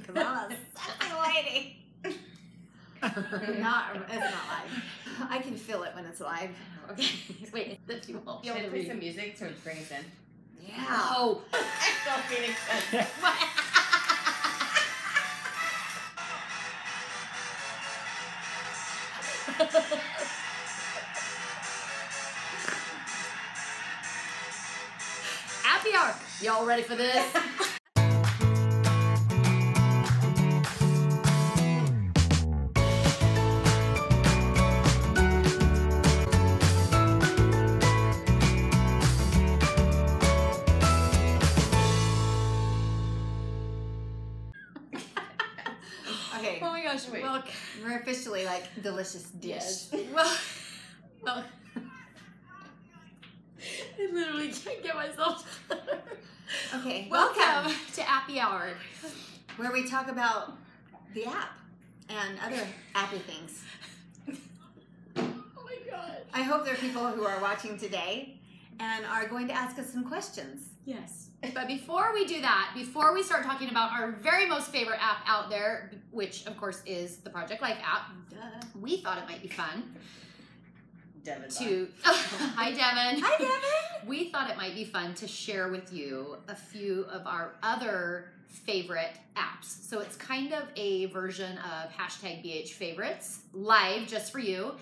because I'm a sexy lady. It's not live. I can feel it when it's live. Okay. Wait, that you won't be able to play read. some music to bring us in? Yeah. Oh. I'm still feeling sense. Appy Hour. Y'all ready for this? Okay. Oh my gosh, Wait. well, We're officially like delicious dish. yes. Well, I literally can't get myself together. Okay. Welcome to Appy Hour. Where we talk about the app and other appy things. Oh my god. I hope there are people who are watching today and are going to ask us some questions. Yes. But before we do that, before we start talking about our very most favorite app out there, which of course is the Project Life app, we thought it might be fun Devin's to... Hi, Devin. Hi, Devin. We thought it might be fun to share with you a few of our other favorite apps. So it's kind of a version of #BH favorites, live just for you.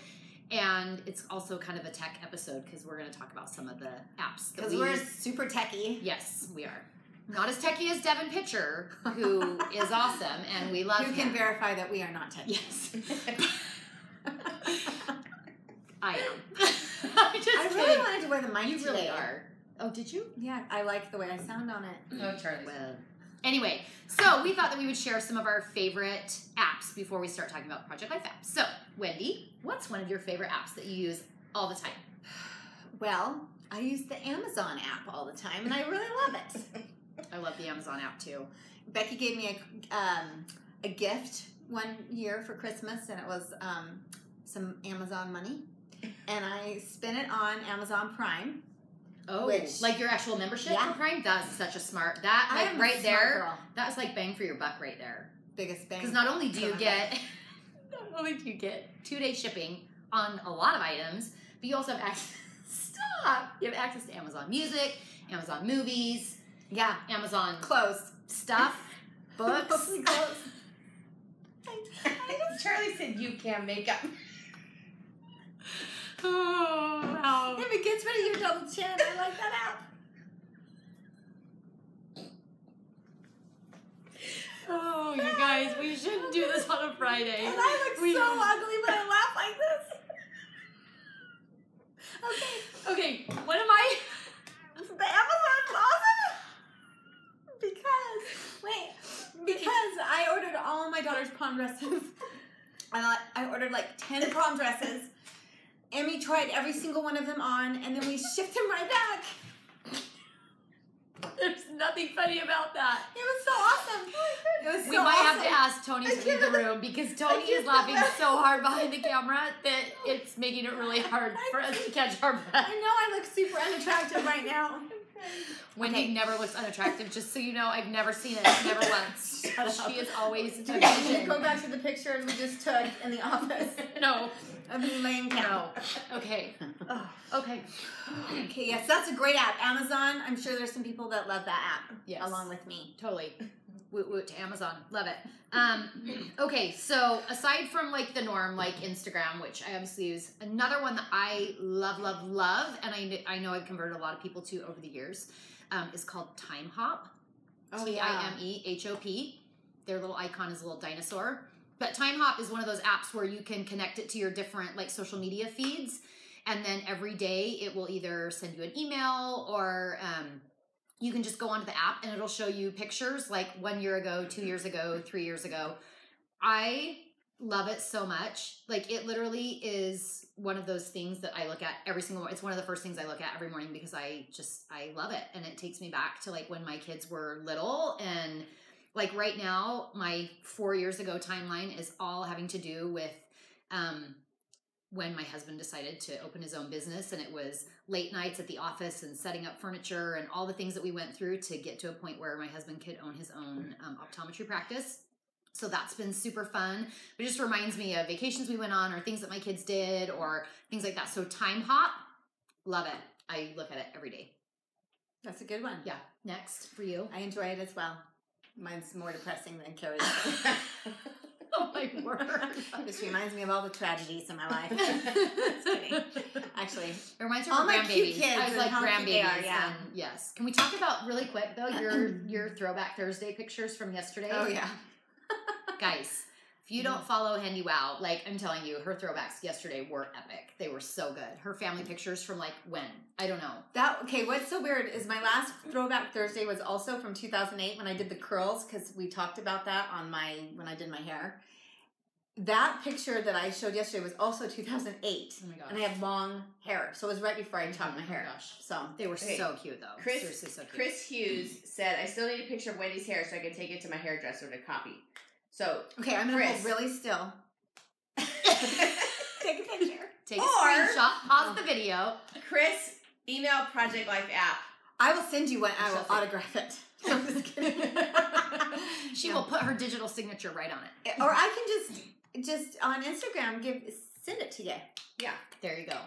And it's also kind of a tech episode because we're going to talk about some of the apps. Because we're super techie. Yes, we are. Not as techie as Devin Pitcher, who is awesome, and we love You him. can verify that we are not techie. Yes. I am. I'm just I really kidding. wanted to wear the mic You today. really are. Oh, did you? Yeah, I like the way I sound on it. Oh, Charlie. Well, anyway, so we thought that we would share some of our favorite apps before we start talking about Project Life apps. So, Wendy, what's one of your favorite apps that you use all the time? Well, I use the Amazon app all the time, and I really love it. I love the Amazon app too. Becky gave me a gift one year for Christmas, and it was some Amazon money, and I spent it on Amazon Prime. Oh, Which- like your actual membership Yeah. for Prime? That's such a smart, I like am a right smart there, girl. that's like bang for your buck right there. Biggest bang. Because not only do you for my get, not only do you get 2-day shipping on a lot of items, but you also have access, you have access to Amazon Music, Amazon Movies, yeah, Amazon clothes, stuff, books. Mostly clothes. Charlie said you can make up. Oh, wow. If it gets rid of your double chin, I like that app. Oh, you guys, we shouldn't do this on a Friday. And I look so ugly when I laugh like this. Okay. Okay, what am I? The Amazon's awesome. Because I ordered all my daughter's prom dresses. I ordered like 10 prom dresses. Emmy tried every single one of them on, and then we shipped them right back. There's nothing funny about that. It was so awesome. It was so We might have to awesome. ask Tony to leave the room because Tony is laughing so hard behind the camera that it's making it really hard for us to catch our breath. I know I look super unattractive right now. Wendy Okay. never looks unattractive, just so you know. I've never seen it, never once. She is always Go amazing. back to the pictures we just took in the office No, of me laying down. no. Okay, Oh. okay. Okay, yes, that's a great app. Amazon, I'm sure there's some people that love that app Yes. along with me. Totally. Woot woot to Amazon. Love it. Okay, so aside from like the norm, like Instagram, which I obviously use, another one that I love, love, love, and I know I've converted a lot of people to over the years, is called Time Hop. Oh, yeah. TIMEHOP. Their little icon is a little dinosaur. But Time Hop is one of those apps where you can connect it to your different like social media feeds, and then every day it will either send you an email or you can just go onto the app and it'll show you pictures like 1 year ago, 2 years ago, 3 years ago. I love it so much. Like it literally is one of those things that I look at every single morning. It's one of the first things I look at every morning because I love it. And it takes me back to like when my kids were little. And like right now, my 4 years ago timeline is all having to do with when my husband decided to open his own business, and it was late nights at the office and setting up furniture and all the things that we went through to get to a point where my husband could own his own optometry practice. So that's been super fun. It just reminds me of vacations we went on or things that my kids did or things like that. So Time Hop, love it. I look at it every day. That's a good one. Yeah. Next for you. I enjoy it as well. Mine's more depressing than Carrie's. Oh my word. This reminds me of all the tragedies in my life. Just kidding. Actually, It reminds me all of my grandbabies. cute kids I was and like how cute grandbabies. they are, yeah. And yes. Can we talk about really quick though your Throwback Thursday pictures from yesterday? oh yeah. Guys, if you don't follow Handy Wow, like I'm telling you, her throwbacks yesterday were epic. They were so good. Her family pictures from like when? I don't know. Okay, what's so weird is my last Throwback Thursday was also from 2008 when I did the curls, because we talked about that on when I did my hair. That picture that I showed yesterday was also 2008. Oh my gosh. And I had long hair. So it was right before I chopped my hair. gosh. So They were Okay. so cute though. Chris- Seriously so cute. Chris Hughes said, I still need a picture of Wendy's hair so I can take it to my hairdresser to copy. So, okay, I'm gonna Chris. hold really still. Take a picture. Take a Or- screenshot, pause the video. Chris, email Project Life app. I will send you one. I will Shall see. autograph it. I'm just kidding. She No. will put her digital signature right on it. Or I can just on Instagram send it to you. Yeah. There you go.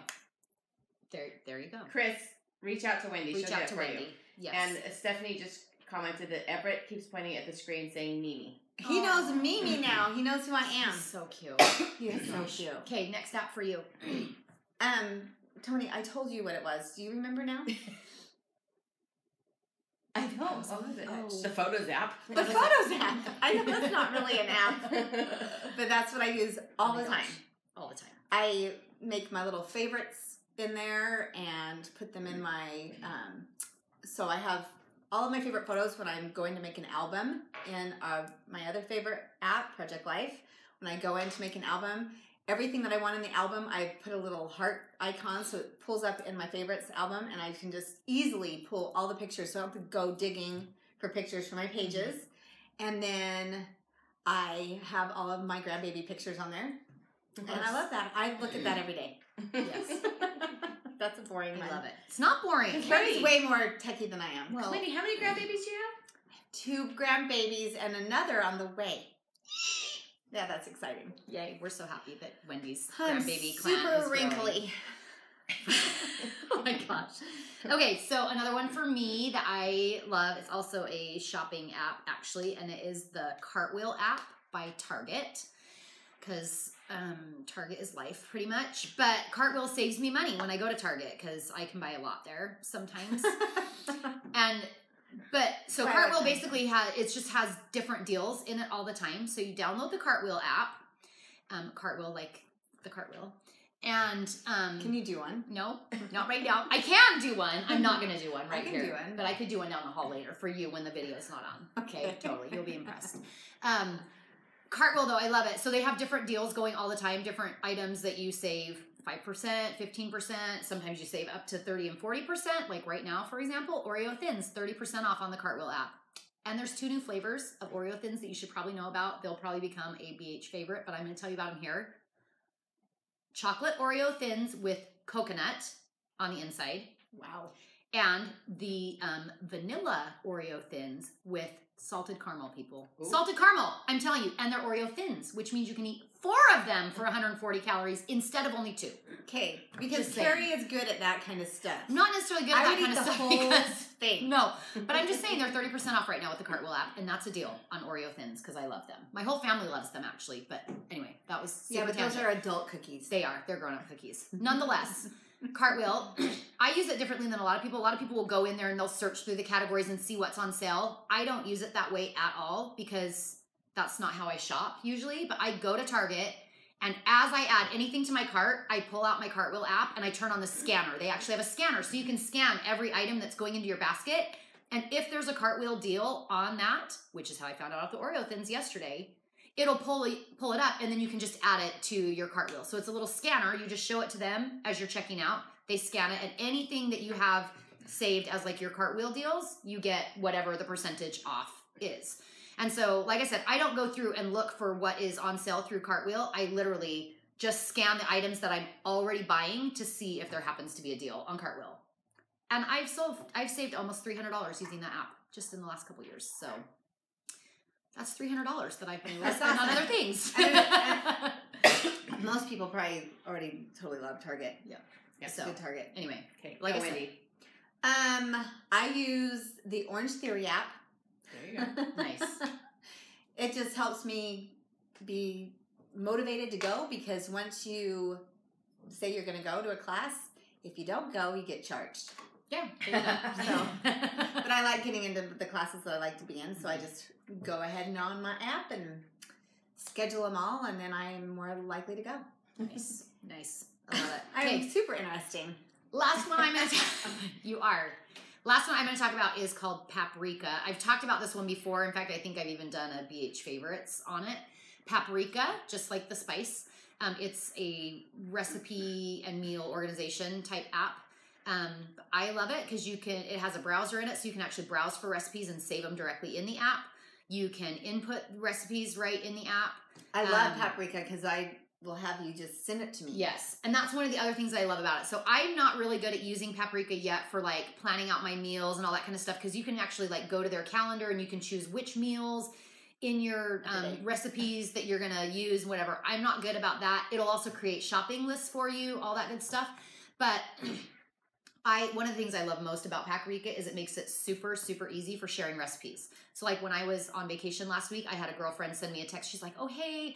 There you go. Chris, reach out to Wendy. Reach She'll do out it to for Wendy. you. Yes. And Stephanie just commented that Everett keeps pointing at the screen saying Mimi. He knows Mimi now. He knows who I am. He's so cute. He is so cute. Okay, next app for you. Tony, I told you what it was. Do you remember now? I don't. What was it? Oh. The Photos app. The Photos app. I know that's not really an app, but that's what I use all Oh my the gosh. time. All the time. I make my little favorites in there and put them in my, so I have all of my favorite photos when I'm going to make an album in my other favorite app, Project Life. When I go in to make an album, everything that I want in the album, I put a little heart icon so it pulls up in my favorites album, and I can just easily pull all the pictures so I don't have to go digging for pictures for my pages. And then I have all of my grandbaby pictures on there. And I love that. I look at that every day. Yes. That's a boring one. I love it. It's not boring. Carrie's way more techie than I am. Well, Wendy, how many grandbabies do you have? 2 grandbabies and another on the way. Yeah, that's exciting. yay, we're so happy that Wendy's I'm grandbaby clan super is growing. wrinkly. Oh my gosh. Okay, so another one for me that I love, it's also a shopping app actually, and it is the Cartwheel app by Target, because Target is life pretty much, but Cartwheel saves me money when I go to Target because I can buy a lot there sometimes. So Right, Cartwheel okay. basically has different deals in it all the time. So you download the Cartwheel app, Cartwheel like the cartwheel, and Can you do one? no, not right now. I can do one. I'm not gonna do one I right can here, do one. but I could do one down the hall later for you when the video's not on. Okay, totally, you'll be impressed. Cartwheel though, I love it. So they have different deals going all the time, different items that you save 5%, 15%. Sometimes you save up to 30 and 40%. Like right now, for example, Oreo Thins, 30% off on the Cartwheel app. And there's 2 new flavors of Oreo Thins that you should probably know about. They'll probably become a BH favorite, but I'm going to tell you about them here. Chocolate Oreo Thins with coconut on the inside. Wow. And the vanilla Oreo Thins with salted caramel, people. Ooh. Salted caramel, I'm telling you. And they're Oreo Thins, which means you can eat 4 of them for 140 calories instead of only 2. Okay, because Just saying. Carrie is good at that kind of stuff. I'm not necessarily good at I that would kind eat of the stuff whole because... thing. No, but I'm just saying they're 30% off right now with the Cartwheel app, and that's a deal on Oreo Thins because I love them. My whole family loves them, actually. But anyway, that was Yeah, super but those tangent. are adult cookies. They are. They're grown-up cookies. Nonetheless, Cartwheel, I use it differently than a lot of people. A lot of people will go in there and they'll search through the categories and see what's on sale. I don't use it that way at all because that's not how I shop usually. But I go to Target, and as I add anything to my cart, I pull out my Cartwheel app and I turn on the scanner. They actually have a scanner, so you can scan every item that's going into your basket. And if there's a Cartwheel deal on that, which is how I found out about the Oreo Thins yesterday, it'll pull it up, and then you can just add it to your Cartwheel. So it's a little scanner. You just show it to them as you're checking out. They scan it, and anything that you have saved as like your Cartwheel deals, you get whatever the percentage off is. And so, like I said, I don't go through and look for what is on sale through Cartwheel. I literally just scan the items that I'm already buying to see if there happens to be a deal on Cartwheel. And I've saved almost $300 using that app just in the last couple years. So That's $300 that I've been able to spend on other things. Most people probably already totally love Target. Yeah. It's So, a good Target. Anyway, Okay, like go I said, Wendy. I use the Orange Theory app. There you go. nice. It just helps me be motivated to go, because once you say you're going to go to a class, if you don't go, you get charged. Yeah. There you go. So, but I like getting into the classes that I like to be in, so I just go ahead and on my app and schedule them all, and then I'm more likely to go. Nice. Nice. I love it. I'm Okay. super interesting. Last one I'm going to you are. Last one I'm going to talk about is called Paprika. I've talked about this one before. In fact, I think I've even done a BH favorites on it. Paprika, just like the spice. It's a recipe and meal organization type app. I love it because it has a browser in it, so you can actually browse for recipes and save them directly in the app. You can input recipes right in the app. I love Paprika because I will have you just send it to me. Yes, and that's one of the other things I love about it. So I'm not really good at using Paprika yet for like planning out my meals and all that kind of stuff, because you can actually like go to their calendar and you can choose which meals in your recipes that you're gonna use, whatever. I'm not good about that. It'll also create shopping lists for you, all that good stuff. But one of the things I love most about Paprika is it makes it super, super easy for sharing recipes. So like when I was on vacation last week, I had a girlfriend send me a text. She's like, oh, hey,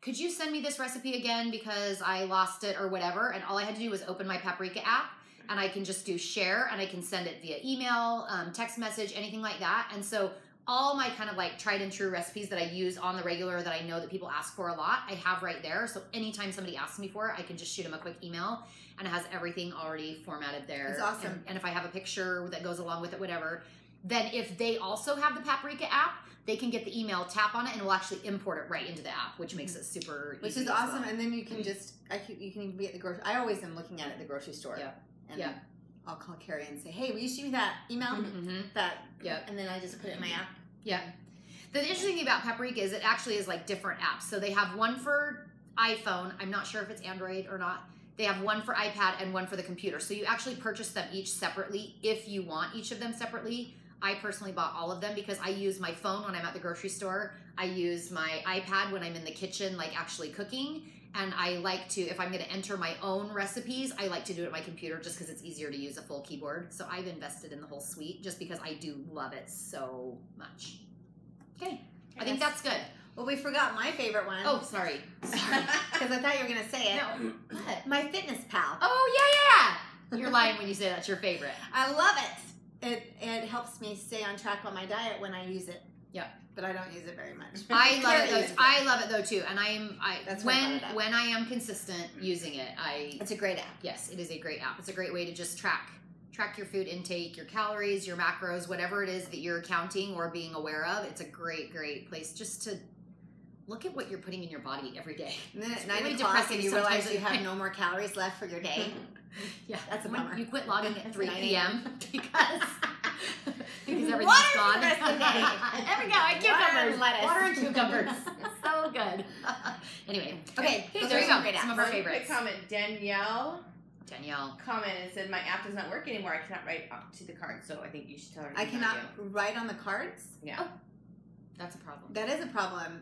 could you send me this recipe again because I lost it or whatever? And all I had to do was open my Paprika app, and I can just do share, and I can send it via email, text message, anything like that. And so all my kind of like tried and true recipes that I use on the regular that I know that people ask for a lot, I have right there. So anytime somebody asks me for it, I can just shoot them a quick email, and it has everything already formatted there. It's awesome. And if I have a picture that goes along with it, whatever, then if they also have the Paprika app, they can get the email, tap on it, and it will actually import it right into the app, which makes it super easy. Which is awesome. And then you can just, you can even be at the grocery. I always am looking at it at the grocery store. Yeah. And Yeah. I'll call Carrie and say, hey, will you shoot me that email? Mm-hmm. That. Yeah. And then I just put it in my app. Yeah. The interesting thing about Paprika is it actually is like different apps. So they have one for iPhone. I'm not sure if it's Android or not. They have one for iPad and one for the computer. So you actually purchase them each separately if you want each of them separately. I personally bought all of them because I use my phone when I'm at the grocery store. I use my iPad when I'm in the kitchen, like actually cooking. And I like to, if I'm going to enter my own recipes, I like to do it on my computer just because it's easier to use a full keyboard. So I've invested in the whole suite just because I do love it so much. Okay. I think that's good. Well, we forgot my favorite one. Oh, sorry. Sorry. Because I thought you were going to say it. No. What? My Fitness Pal. Oh, yeah. You're lying when you say that's your favorite. I love it. It helps me stay on track on my diet when I use it. Yeah. But I don't use it very much. I love Carrie it though. uses I love it though too. And That's why I brought it up. when I am consistent using it, It's a great app. yes, it is a great app. It's a great way to just track your food intake, your calories, your macros, whatever it is that you're counting or being aware of. It's a great place just to look at what you're putting in your body every day. And then at It's 9 really o'clock depressing and you sometimes. realize you have no more calories left for your day. Yeah, That's a when bummer. you quit logging at 3 9 p.m. because everything's Water for gone. the rest of the day. There we go. And Water cucumbers. and lettuce. Water and cucumbers. So good. Anyway, Okay, there those you are go. some great Some of apps. our One quick favorites. comment. Danielle commented and said, my app does not work anymore. I cannot write up to the card, so I think you should tell her. I cannot write on the cards. Yeah. Oh. That's a problem. That is a problem.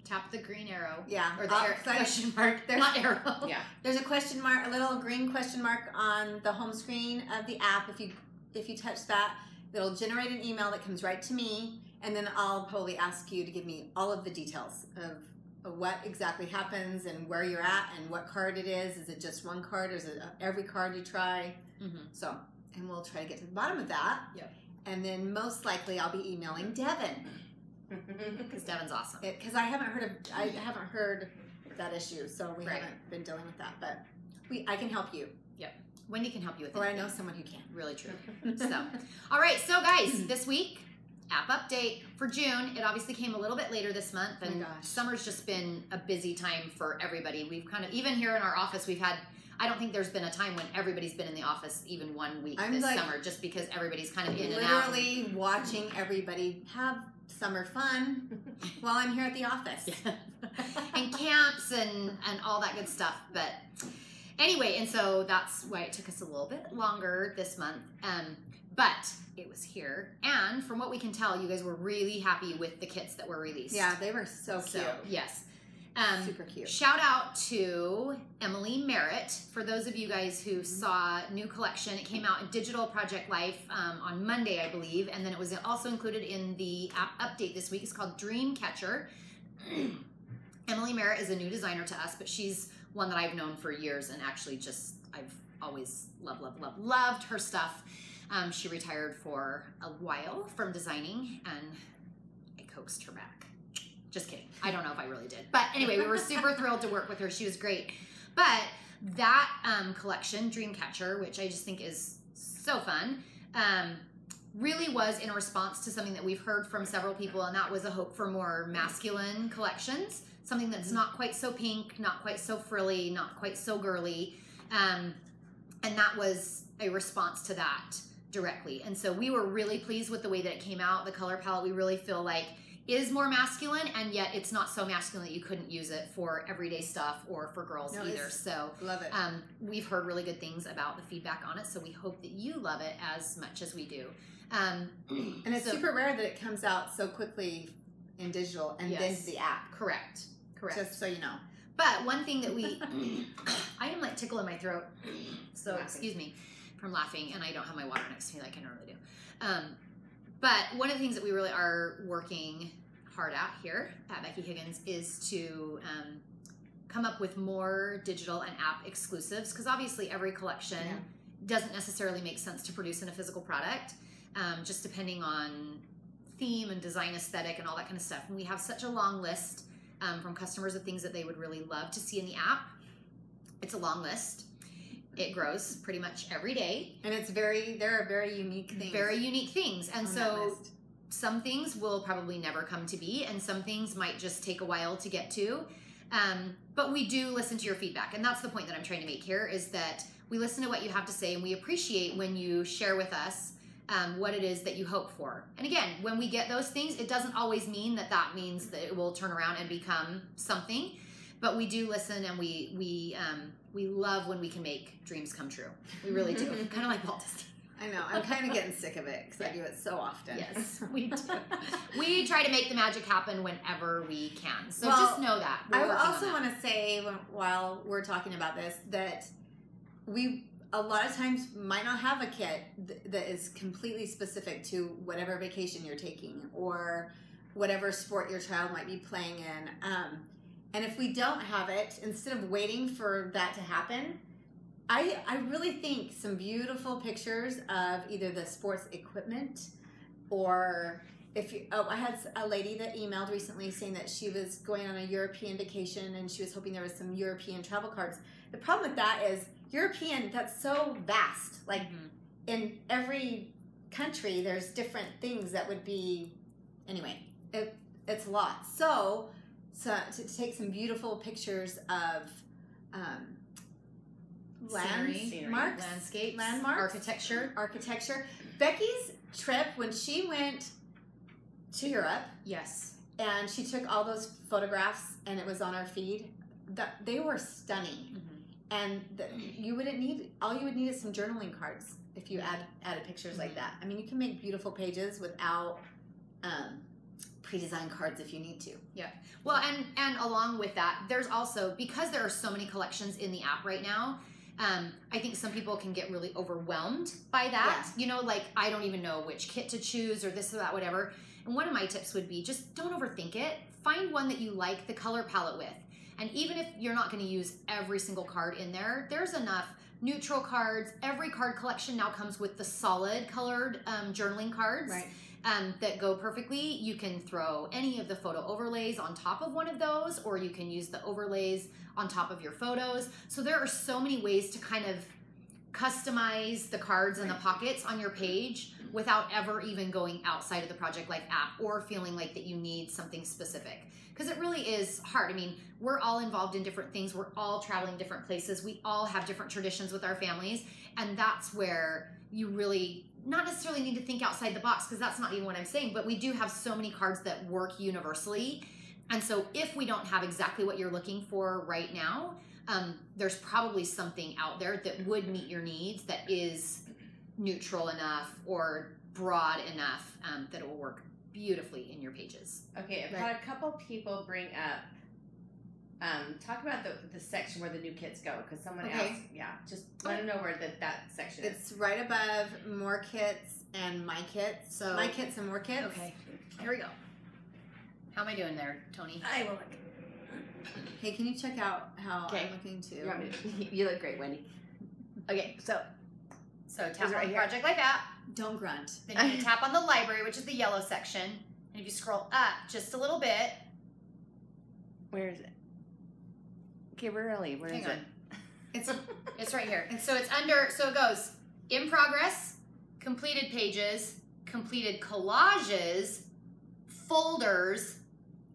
Tap the green arrow. Yeah. Or the question mark. There's- Not arrow. Yeah. There's a question mark, a little green question mark on the home screen of the app. If you touch that, it'll generate an email that comes right to me, and then I'll probably ask you to give me all of the details of what exactly happens and where you're at and what card it is. Is it just one card, or is it every card you try? Mm-hmm. So, and we'll try to get to the bottom of that. Yep. And then most likely I'll be emailing Devin Because Devin's awesome. because I haven't heard that issue, so we Right. haven't been dealing with that. But I can help you, Wendy can help you with it. or I know someone who can. Really true. So, all right. So, guys, this week, app update for June. It obviously came a little bit later this month, Oh my and gosh. summer's just been a busy time for everybody. We've kind of, even here in our office, we've had, I don't think there's been a time when everybody's been in the office even 1 week I'm this like, summer, just because everybody's kind of in and out. Literally watching everybody have summer fun while I'm here at the office. Yeah. And camps and all that good stuff. But anyway, and so that's why it took us a little bit longer this month. But it was here, and from what we can tell, you guys were really happy with the kits that were released. Yeah, they were so cute. Yes. Super cute. Shout out to Emily Merritt. For those of you guys who saw new collection, it came out in Digital Project Life on Monday, I believe, and then it was also included in the app update this week. It's called Dreamcatcher. Emily Merritt is a new designer to us, but she's one that I've known for years, and actually just I've always loved her stuff. She retired for a while from designing, and I coaxed her back. Just kidding. I don't know if I really did. But anyway, we were super thrilled to work with her. She was great. But that collection, Dreamcatcher, which I just think is so fun, really was in response to something that we've heard from several people, and that was a hope for more masculine collections, something that's not quite so pink, not quite so frilly, not quite so girly. And that was a response to that directly. And so we were really pleased with the way that it came out. The color palette, we really feel like is more masculine, and yet it's not so masculine that you couldn't use it for everyday stuff or for girls either. So love it. We've heard really good things about the feedback on it, so we hope that you love it as much as we do. And it's super rare that it comes out so quickly in digital and then to the app. Correct. Just so you know. But one thing that we, I am like tickle in my throat, so excuse me from laughing, and I don't have my water next to me like I normally do. But one of the things that we really are working hard at here at Becky Higgins is to come up with more digital and app exclusives, because obviously every collection doesn't necessarily make sense to produce in a physical product, just depending on theme and design aesthetic and all that kind of stuff. And we have such a long list from customers of things that they would really love to see in the app. It's a long list. It grows pretty much every day. And there are very unique things. Very unique things. And so some things will probably never come to be, and some things might just take a while to get to. But we do listen to your feedback. And that's the point that I'm trying to make here, is that we listen to what you have to say, and we appreciate when you share with us what it is that you hope for. And again, when we get those things, it doesn't always mean that that means that it will turn around and become something. But we do listen, and we love when we can make dreams come true. We really do. Kind of like Walt Disney. I know. I'm kind of getting sick of it because I do it so often. Yes, we do. We try to make the magic happen whenever we can. So just know that. I also want to say, while we're talking about this, that we a lot of times might not have a kit that is completely specific to whatever vacation you're taking or whatever sport your child might be playing in. And if we don't have it, instead of waiting for that to happen, I really think some beautiful pictures of either the sports equipment, or I had a lady that emailed recently saying that she was going on a European vacation and she was hoping there was some European travel cards. The problem with that is European, that's so vast. Like in every country, there's different things that would be, anyway, it's a lot. So to take some beautiful pictures of landmarks, architecture. Becky's trip, when she went to Europe, and she took all those photographs, and it was on our feed. They were stunning, and you would need is some journaling cards if you added pictures like that. I mean, you can make beautiful pages without pre-designed cards if you need to. Yeah. Well, and along with that, there's also, because there are so many collections in the app right now, I think some people can get really overwhelmed by that. Yeah. You know, like, I don't even know which kit to choose or this or that, whatever. And one of my tips would be just don't overthink it. Find one that you like the color palette with. And even if you're not going to use every single card in there, there's enough neutral cards. Every card collection now comes with the solid colored journaling cards. Right. That go perfectly. You can throw any of the photo overlays on top of one of those, or you can use the overlays on top of your photos. So there are so many ways to kind of customize the cards and the pockets on your page without ever even going outside of the Project Life app or feeling like that you need something specific. Because it really is hard. I mean, we're all involved in different things. We're all traveling different places. We all have different traditions with our families. And that's where you really not necessarily need to think outside the box, because that's not even what I'm saying, but we do have so many cards that work universally. And so if we don't have exactly what you're looking for right now, there's probably something out there that would meet your needs that is neutral enough or broad enough that it will work beautifully in your pages. Okay, I've had a couple people bring up, talk about the section where the new kits go, because someone asked, just let them know where that section is. It's right above More Kits and My Kits. So My Kits and More Kits. Okay, here we go. How am I doing there, Tony? I will look. Hey, can you check out how I'm looking too? You want me to? You look great, Wendy. Okay, so tap on Project Like that. Don't grunt. Then you're going to tap on the library, which is the yellow section. And if you scroll up just a little bit. Where is it? Okay, where is it? It's right here. And so it's under, so it goes in progress, completed pages, completed collages, folders,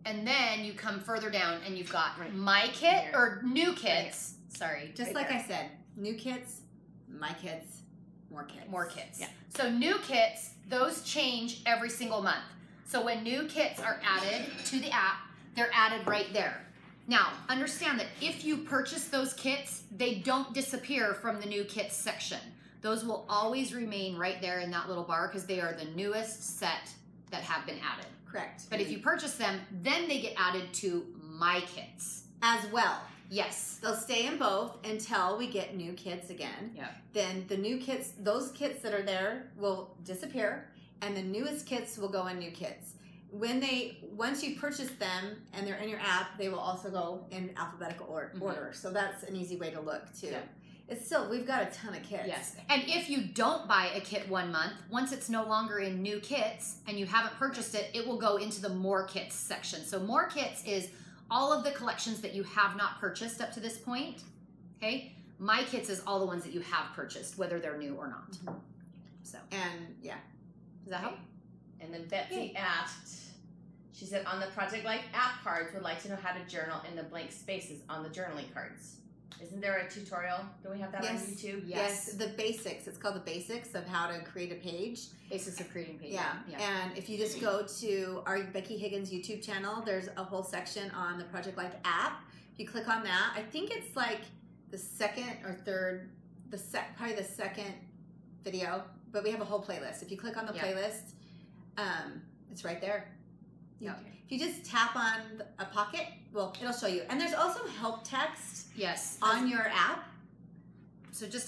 and then you come further down and you've got My Kit or New Kits. Sorry. Just like I said, New Kits, My Kits, More Kits. More Kits. Yeah. So new kits, those change every single month. So when new kits are added to the app, they're added right there. Now, understand that if you purchase those kits, they don't disappear from the new kits section. Those will always remain right there in that little bar because they are the newest set that have been added. Correct. But if you purchase them, then they get added to My Kits. As well. Yes. They'll stay in both until we get new kits again. Yeah. Then the new kits, those kits that are there will disappear, and the newest kits will go in new kits. Once you purchase them and they're in your app, they will also go in alphabetical order. So that's an easy way to look too. Yeah. It's still, we've got a ton of kits. Yes. And if you don't buy a kit 1 month, once it's no longer in new kits and you haven't purchased it, it will go into the More Kits section. So More Kits is all of the collections that you have not purchased up to this point. Okay. My Kits is all the ones that you have purchased, whether they're new or not. So. And yeah. Does that help? And then Betsy asked, she said, on the Project Life app cards, would like to know how to journal in the blank spaces on the journaling cards. Isn't there a tutorial? Do we have that on YouTube? Yes. The basics. It's called the basics of how to create a page. Basics of creating pages. Yeah. And if you just go to our Becky Higgins YouTube channel, there's a whole section on the Project Life app. If you click on that, I think it's like the second or third, probably the second video, but we have a whole playlist. If you click on the playlist, it's right there. Yeah. If you just tap on a pocket, well, it'll show you. And there's also help text on your app. So just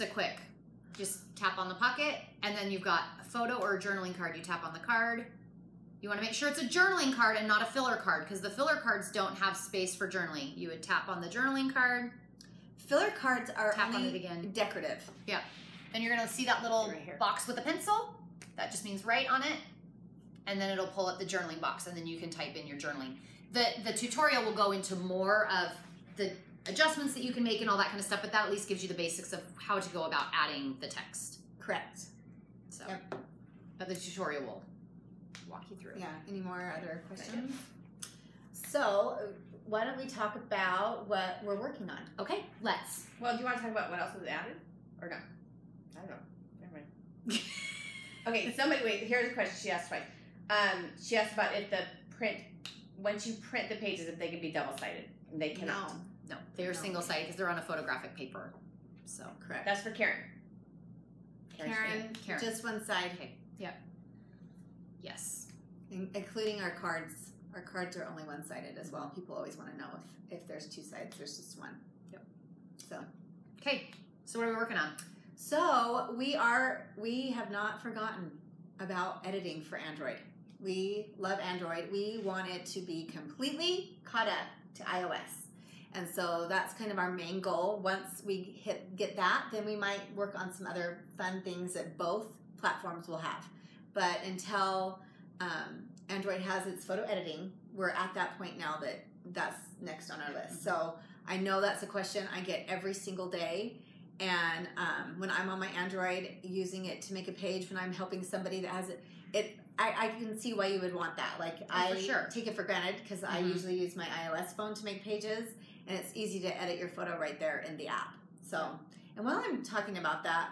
tap on the pocket, and then you've got a photo or a journaling card. You tap on the card. You want to make sure it's a journaling card and not a filler card, because the filler cards don't have space for journaling. You would tap on the journaling card. Filler cards are tap only on it again. Decorative. Yeah. Then you're going to see that little box with a pencil. That just means write on it. And then it'll pull up the journaling box, and then you can type in your journaling. The tutorial will go into more of the adjustments that you can make and all that kind of stuff, but that at least gives you the basics of how to go about adding the text. Correct. So, but the tutorial will walk you through. Yeah. Any more other questions? So, why don't we talk about what we're working on? Okay, let's. Well, do you want to talk about what else was added? Or no? I don't know. Never mind. Okay, here's a question she asked twice. She asked about if once you print the pages, if they can be double-sided. And they cannot. No, they're single-sided because they're on a photographic paper. So, correct. That's for Karen. Karen, just one side. Okay. Yeah. Yes. Including our cards. Our cards are only one-sided as well. People always want to know if there's two sides. There's just one. Yep. So. Okay. So what are we working on? So we have not forgotten about editing for Android. We love Android. We want it to be completely caught up to iOS. And so that's kind of our main goal. Once we get that, then we might work on some other fun things that both platforms will have. But until Android has its photo editing, we're at that point now that's next on our list. So I know that's a question I get every single day. And when I'm on my Android using it to make a page, when I'm helping somebody that has it, I can see why you would want that. Like take it for granted because I usually use my iOS phone to make pages, and it's easy to edit your photo right there in the app. So, and while I'm talking about that,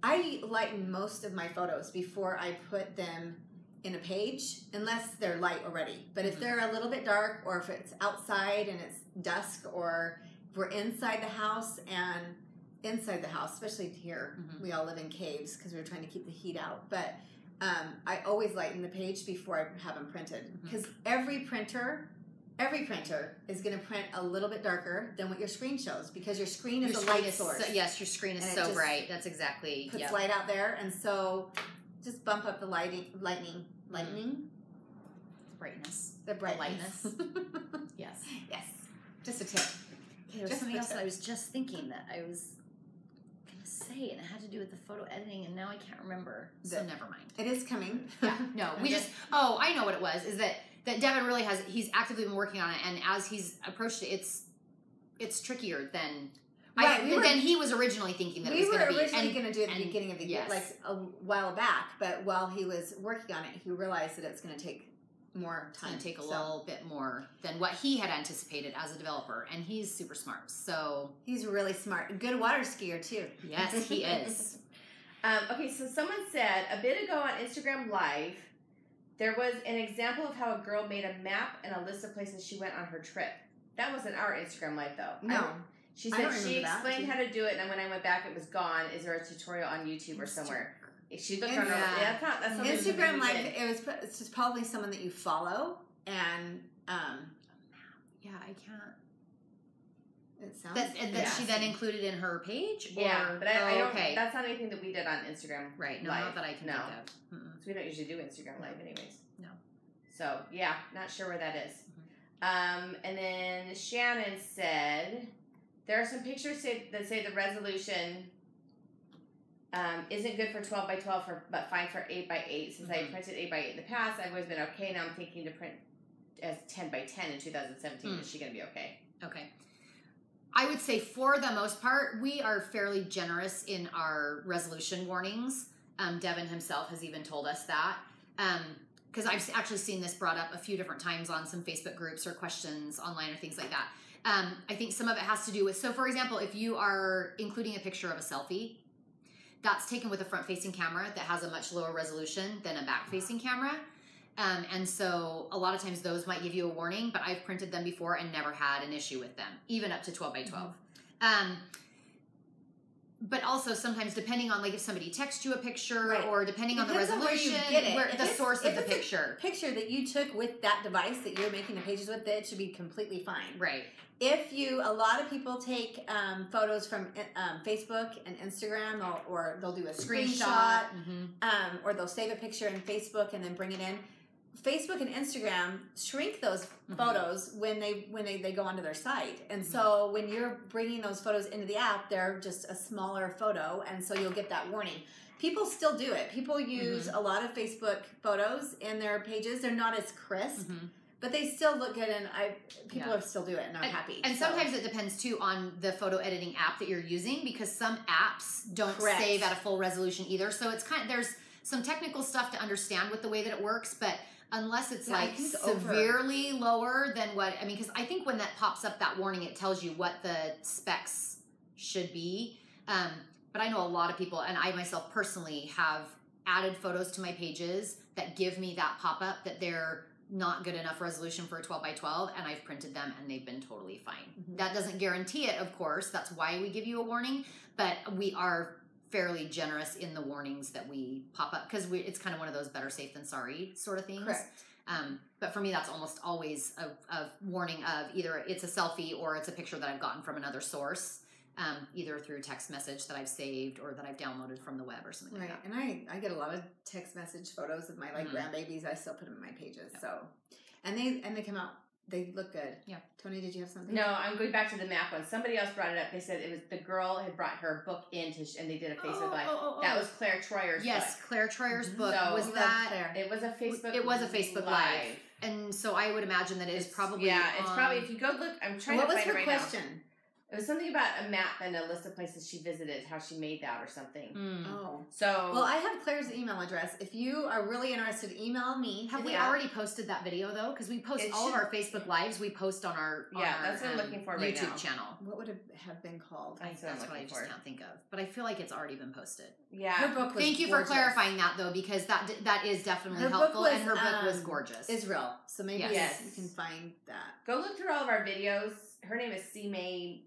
I lighten most of my photos before I put them in a page, unless they're light already. But if they're a little bit dark, or if it's outside and it's dusk, or if we're inside the house and inside the house, especially here. We all live in caves because we were trying to keep the heat out. But I always lighten the page before I have them printed because every printer is going to print a little bit darker than what your screen shows because your screen is a light source. Yes, your screen is so bright. That's exactly. Puts light out there, and so just bump up the lightning. Brightness. The brightness. Yes. Yes. Just a tip. Okay, there was something else that I was just thinking that I was going to say, and it had to do with the photo editing, and now I can't remember. So never mind. It is coming. Yeah. No, we just. Oh, I know what it was. Is that Devin really has. He's actively been working on it, and as he's approached it, it's trickier than. Right, than he was originally thinking that it was going to be. We were originally going to do it at the beginning of the year, like a while back. But while he was working on it, he realized that it's going to take more time. It's going to take a little bit more than what he had anticipated as a developer, and he's super smart. So he's really smart. Good water skier too. Yes, he is. Okay, so someone said a bit ago on Instagram Live, there was an example of how a girl made a map and a list of places she went on her trip. That wasn't our Instagram Live though. No. She said she explained how to do it, and when I went back, it was gone. Is there a tutorial on YouTube or somewhere? She looked on her. Yeah, that's something Instagram Live. It's just probably someone that you follow, and yeah, I can't. It sounds that she then included in her page. Yeah, but I don't. Okay. That's not anything that we did on Instagram. Right. No, Live. not that I can think of. So we don't usually do Instagram Live, anyways. No. So yeah, not sure where that is. And then Shannon said there are some pictures that say the resolution isn't good for 12 by 12, but fine for 8 by 8. Since I printed 8 by 8 in the past, I've always been okay. Now I'm thinking to print as 10 by 10 in 2017. Is she going to be okay? Okay. I would say for the most part, we are fairly generous in our resolution warnings. Devin himself has even told us that. Because I've actually seen this brought up a few different times on some Facebook groups or questions online or things like that. I think some of it has to do with, so for example, if you are including a picture of a selfie, that's taken with a front-facing camera that has a much lower resolution than a back-facing camera. And so a lot of times those might give you a warning, but I've printed them before and never had an issue with them, even up to 12 by 12. But also sometimes depending on, like, if somebody texts you a picture or depending on the resolution, the source of the picture. Picture that you took with that device that you're making the pages with, it should be completely fine. Right. A lot of people take photos from Facebook and Instagram, or they'll do a screenshot, or they'll save a picture in Facebook and then bring it in. Facebook and Instagram shrink those photos when they go onto their site. And so when you're bringing those photos into the app, they're just a smaller photo, and so you'll get that warning. People still do it. People use a lot of Facebook photos in their pages. They're not as crisp, but they still look good, and people are still do it, and I'm happy. And sometimes it depends, too, on the photo editing app that you're using, because some apps don't save at a full resolution either. So it's there's some technical stuff to understand with the way that it works, but unless it's severely lower than what, because I think when that pops up, that warning, it tells you what the specs should be. But I know a lot of people, and I myself personally have added photos to my pages that give me that pop-up that they're not good enough resolution for a 12 by 12, and I've printed them and they've been totally fine. That doesn't guarantee it, of course. That's why we give you a warning, but we are fairly generous in the warnings that we pop up, because it's kind of one of those better safe than sorry sort of things. Correct. But for me, that's almost always a warning of either it's a selfie or it's a picture that I've gotten from another source, either through text message that I've saved or that I've downloaded from the web or something like that. And I get a lot of text message photos of my grandbabies. I still put them in my pages. So, and they come out. They look good. Yeah. Tony, did you have something? No, I'm going back to the map one. Somebody else brought it up. They said it was the girl had brought her book in and they did a Facebook Live. That was Claire Troyer's book. Yes, Claire Troyer's book. So was that? It was a Facebook. It was a Facebook Live. And so I would imagine that it's probably it's probably, if you go look, I'm trying to find it right now. What was her question? It was something about a map and a list of places she visited, how she made that or something. Oh. So. Well, I have Claire's email address. If you are really interested, email me. Have we already posted that video, though? Because we post all of our Facebook Lives. We post on our that's what I'm looking for right YouTube now. channel. What would it have been called? That's what I just can't think of. But I feel like it's already been posted. Yeah. Her book was Thank you for clarifying that, though, because that is definitely helpful. And her book was gorgeous. Israel. So maybe you can find that. Go look through all of our videos. Her name is C. May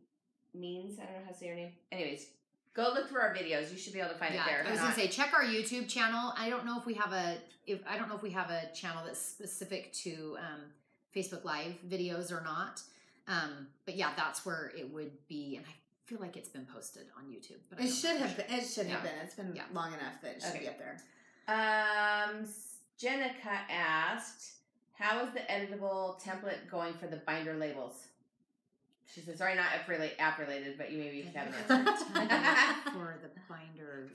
Means. I don't know how to say her name. Anyways, Go look through our videos. You should be able to find it there. I was gonna say, check our YouTube channel. I don't know if we have a channel that's specific to Facebook Live videos or not. But yeah, that's where it would be, and I feel like it's been posted on YouTube. But it should have been. It should have been. It's been long enough that it should be up there. Jenica asked, "How is the editable template going for the binder labels?" She says, "Sorry, not app related, but you maybe have an answer." For the binder.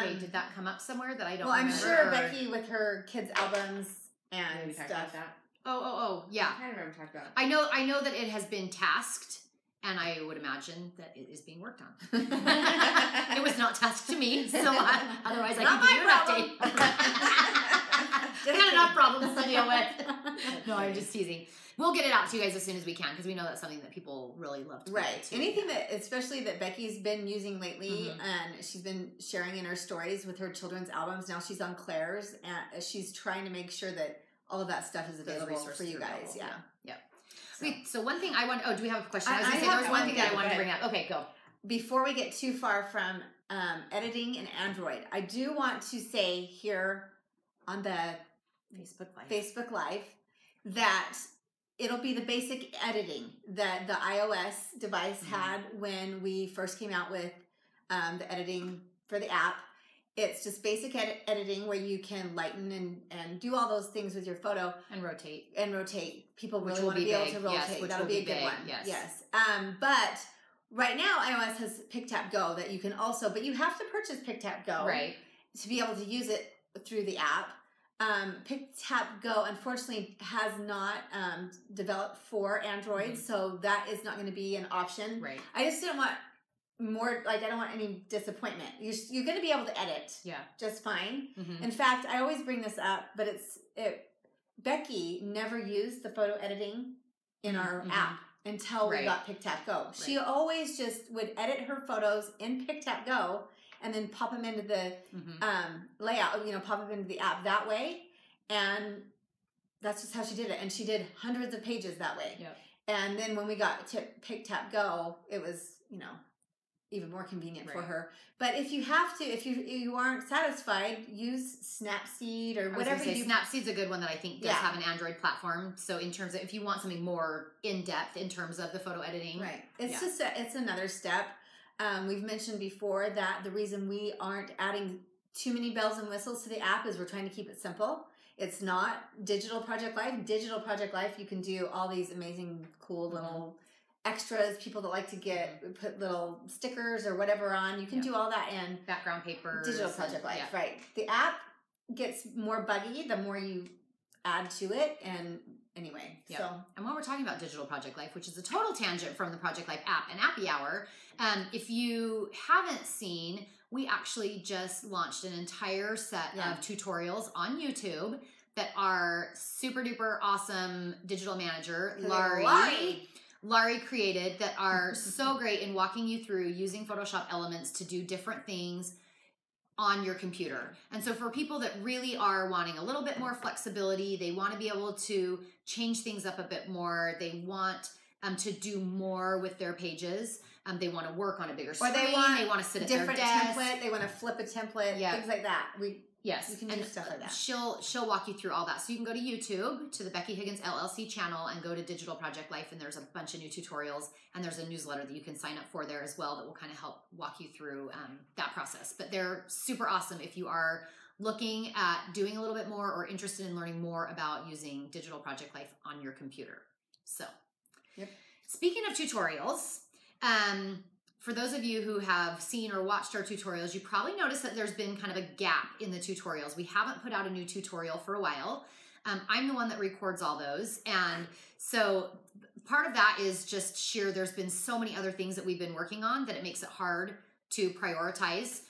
Wait, did that come up somewhere that I don't? Well, I'm remember, sure Becky with her kids' albums and Maybe stuff. about that. Oh, yeah. I don't remember talking about it. I know that it has been tasked, and I would imagine that it is being worked on. It was not tasked to me, so otherwise I Not can give you my an update. I got enough problems to deal with. No, I'm just teasing. We'll get it out to you guys as soon as we can, because we know that's something that people really love to Right. too. Anything that, especially that Becky's been using lately, and she's been sharing in her stories with her children's albums. Now she's on Claire's, and she's trying to make sure that all of that stuff is available for you guys. Yeah. Yep. So one thing I want. Oh, do we have a question? I was going to say there was one thing that I wanted to bring up. Okay, go. Before we get too far from editing in Android, I do want to say here on the Facebook Live that it'll be the basic editing that the iOS device had when we first came out with the editing for the app. It's just basic editing where you can lighten and do all those things with your photo. And rotate. People really want to be able to rotate. Yes, that'll be a good one. Yes. But right now, iOS has PicTap Go that you can also, but you have to purchase PicTap Go to be able to use it through the app. PicTap Go, unfortunately, has not developed for Android, so that is not going to be an option. Right. I just didn't want more, I don't want any disappointment. You're going to be able to edit just fine. In fact, I always bring this up, but Becky never used the photo editing in our app until we got PicTap Go. She always just would edit her photos in PicTap Go and then pop them into the layout, pop them into the app that way. And that's just how she did it. And she did hundreds of pages that way. Yep. And then when we got to PicTap Go, it was, even more convenient for her. But if you have to, if you aren't satisfied, use Snapseed or whatever. Snapseed's a good one that I think does have an Android platform. So in terms of, if you want something more in depth in terms of the photo editing, it's just it's another step. We've mentioned before that the reason we aren't adding too many bells and whistles to the app is we're trying to keep it simple. It's not Digital Project Life. Digital Project Life, you can do all these amazing, cool little extras. People that like to put little stickers or whatever on, you can do all that in background paper. Digital Project Life, right? The app gets more buggy the more you add to it, and anyway. So, and when we're talking about Digital Project Life, which is a total tangent from the Project Life app and Appy Hour, if you haven't seen, we actually just launched an entire set of tutorials on YouTube that our super duper awesome digital manager, Laurie created, that are so great in walking you through using Photoshop elements to do different things on your computer. And so for people that really are wanting a little bit more flexibility, they want to be able to change things up a bit more, they want to do more with their pages, they want to work on a bigger screen, they want to sit at their desk, template, they want to flip a template, things like that. Yes, you can do stuff like that. She'll walk you through all that. So you can go to YouTube, to the Becky Higgins LLC channel, and go to Digital Project Life, and there's a bunch of new tutorials, and there's a newsletter that you can sign up for there as well that will kind of help walk you through that process. But they're super awesome if you are looking at doing a little bit more or interested in learning more about using Digital Project Life on your computer. So, speaking of tutorials, for those of you who have seen or watched our tutorials, you probably noticed that there's been kind of a gap in the tutorials. We haven't put out a new tutorial for a while. I'm the one that records all those. And so part of that is just sheer, there's been so many other things that we've been working on that it makes it hard to prioritize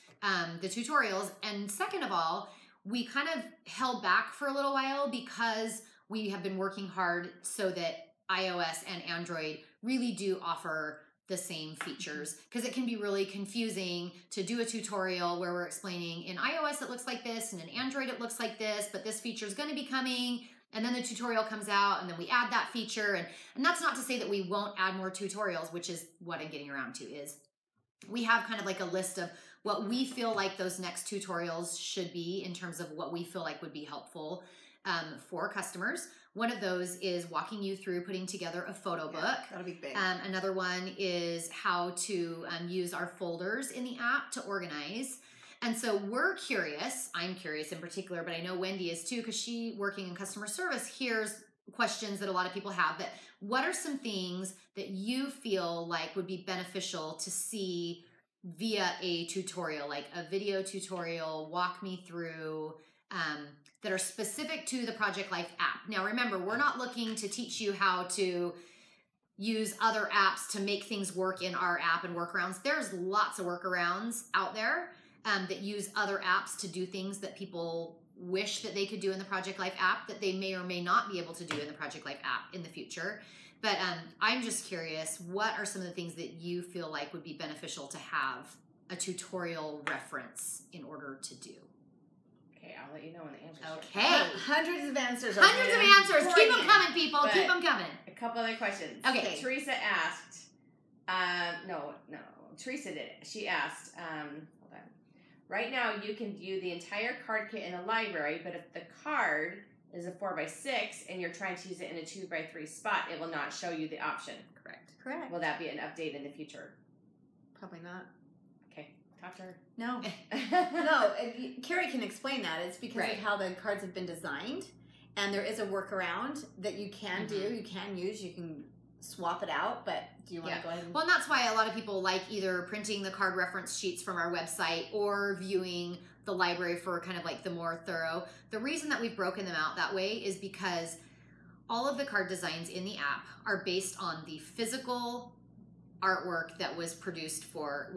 the tutorials. And second of all, we kind of held back for a little while because we have been working hard so that iOS and Android really do offer the same features, because it can be really confusing to do a tutorial where we're explaining in iOS it looks like this and in Android it looks like this, but this feature is going to be coming, and then the tutorial comes out and then we add that feature, and that's not to say that we won't add more tutorials, which is what I'm getting around to, is we have kind of like a list of what we feel like those next tutorials should be in terms of what we feel like would be helpful for customers. One of those is walking you through putting together a photo book. That'll be big. Another one is how to use our folders in the app to organize. And so we're curious, I'm curious in particular, but I know Wendy is too, because she, working in customer service, hears questions that a lot of people have. But what are some things that you feel like would be beneficial to see via a tutorial, like a video tutorial, walk me through, that are specific to the Project Life app? Now, remember, we're not looking to teach you how to use other apps to make things work in our app and workarounds. There's lots of workarounds out there that use other apps to do things that people wish that they could do in the Project Life app that they may or may not be able to do in the Project Life app in the future. But I'm just curious, what are some of the things that you feel like would be beneficial to have a tutorial reference in order to do? Okay, I'll let you know when the answers are. Okay. Hundreds of answers. Hundreds of answers. Keep them coming, people. But Keep them coming. A couple other questions. Okay. Teresa asked, no, Teresa did. She asked, hold on. Right now, you can view the entire card kit in the library, but if the card is a 4x6 and you're trying to use it in a 2x3 spot, it will not show you the option. Correct. Will that be an update in the future? Probably not. Okay, talk to her. No. No, Carrie can explain that. It's because Right. of how the cards have been designed, and there is a workaround that you can do, you can use, you can swap it out, but do you want to go ahead and... Well, and that's why a lot of people like either printing the card reference sheets from our website or viewing the library for kind of like the more thorough. The reason that we've broken them out that way is because all of the card designs in the app are based on the physical artwork that was produced for,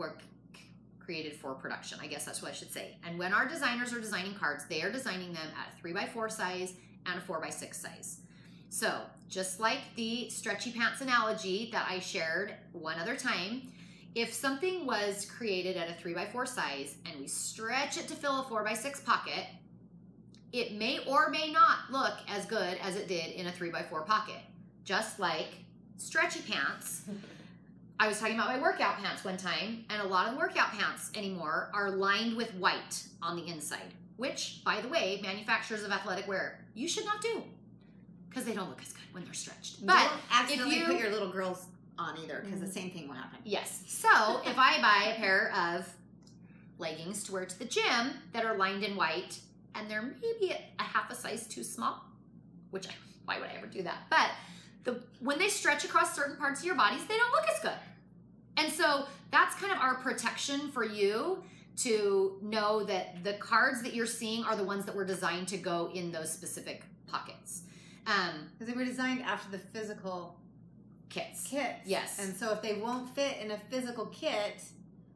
created for production. I guess that's what I should say. And when our designers are designing cards, they are designing them at a 3x4 size and a 4x6 size. So just like the stretchy pants analogy that I shared one other time, if something was created at a 3x4 size and we stretch it to fill a 4x6 pocket, it may or may not look as good as it did in a 3x4 pocket. Just like stretchy pants. I was talking about my workout pants one time, and a lot of workout pants anymore are lined with white on the inside, which, by the way, manufacturers of athletic wear, you should not do, because they don't look as good when they're stretched. But don't accidentally if you put your little girls on either, because the same thing will happen. Yes. So if I buy a pair of leggings to wear to the gym that are lined in white, and they're maybe a half a size too small, which why would I ever do that? But when they stretch across certain parts of your bodies, they don't look as good. And so that's kind of our protection for you, to know that the cards that you're seeing are the ones that were designed to go in those specific pockets. Because they were designed after the physical Kits. Yes. And so if they won't fit in a physical kit,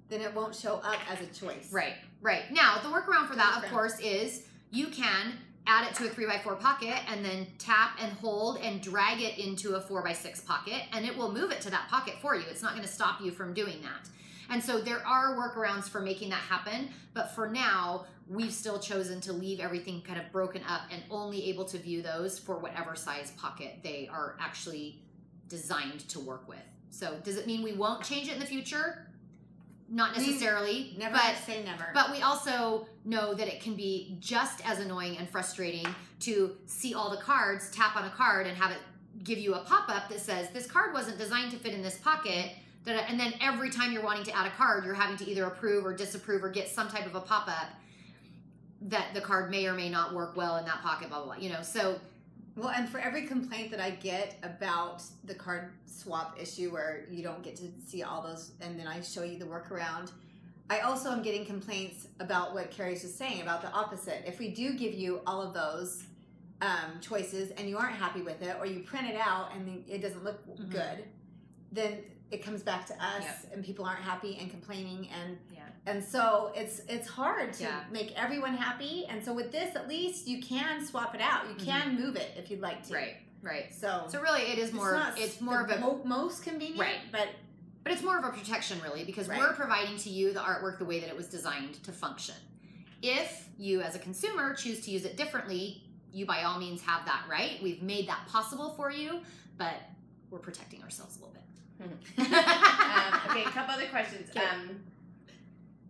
then it won't show up as a choice. Right. Now, the workaround for that, of course, is you can add it to a 3x4 pocket and then tap and hold and drag it into a 4x6 pocket, and it will move it to that pocket for you. It's not going to stop you from doing that. And so there are workarounds for making that happen, but for now, we've still chosen to leave everything kind of broken up and only able to view those for whatever size pocket they are actually designed to work with. So does it mean we won't change it in the future? Not necessarily. Never say never. But we also know that it can be just as annoying and frustrating to see all the cards, tap on a card, and have it give you a pop-up that says, this card wasn't designed to fit in this pocket. And then every time you're wanting to add a card, you're having to either approve or disapprove or get some type of a pop-up that the card may or may not work well in that pocket, blah, blah, blah. You know, so... Well, and for every complaint that I get about the card swap issue where you don't get to see all those and then I show you the workaround, I also am getting complaints about what Carrie's just saying about the opposite. If we do give you all of those choices and you aren't happy with it, or you print it out and it doesn't look good, then it comes back to us and people aren't happy and complaining, and so it's hard to make everyone happy. And so with this, at least you can swap it out. You can move it if you'd like to. Right. So really, it is more. It's more of a most convenient, right? But it's more of a protection, really, because we're providing to you the artwork the way that it was designed to function. If you, as a consumer, choose to use it differently, you by all means have that right. We've made that possible for you, but we're protecting ourselves a little bit. Okay, a couple other questions. Okay.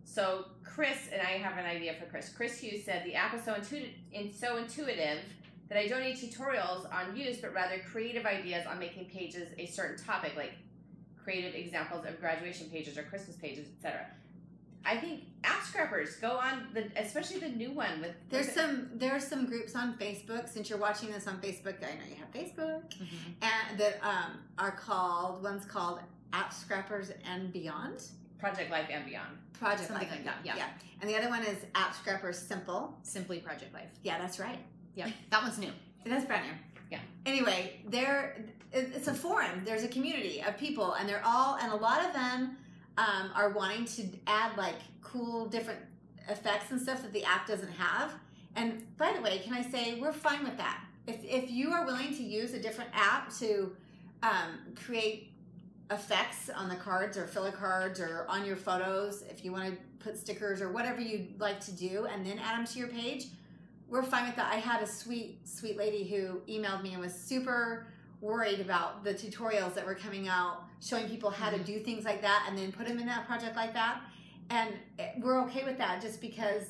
So Chris, and I have an idea for Chris. Chris Hughes said the app is so intuitive that I don't need tutorials on use, but rather creative ideas on making pages a certain topic, like creative examples of graduation pages or Christmas pages, etc. I think app scrappers go on especially the new one with. There are some groups on Facebook. Since you're watching this on Facebook, I know you have Facebook, and that are called. One's called App Scrappers and Beyond. Project Life and Beyond. Project Something Life like and that, Beyond. Yeah. And the other one is App Scrappers Simple. Simply Project Life. Yeah, that's right. Yeah, that one's new. That's brand new. Yeah. Anyway, it's a forum. There's a community of people, and they're all, and a lot of them are wanting to add like cool different effects and stuff that the app doesn't have. And by the way, can I say we're fine with that. If you are willing to use a different app to create effects on the cards or filler cards or on your photos, if you want to put stickers or whatever you'd like to do and then add them to your page, we're fine with that. I had a sweet lady who emailed me and was super worried about the tutorials that were coming out showing people how to do things like that and then put them in that project like that. And we're okay with that just because.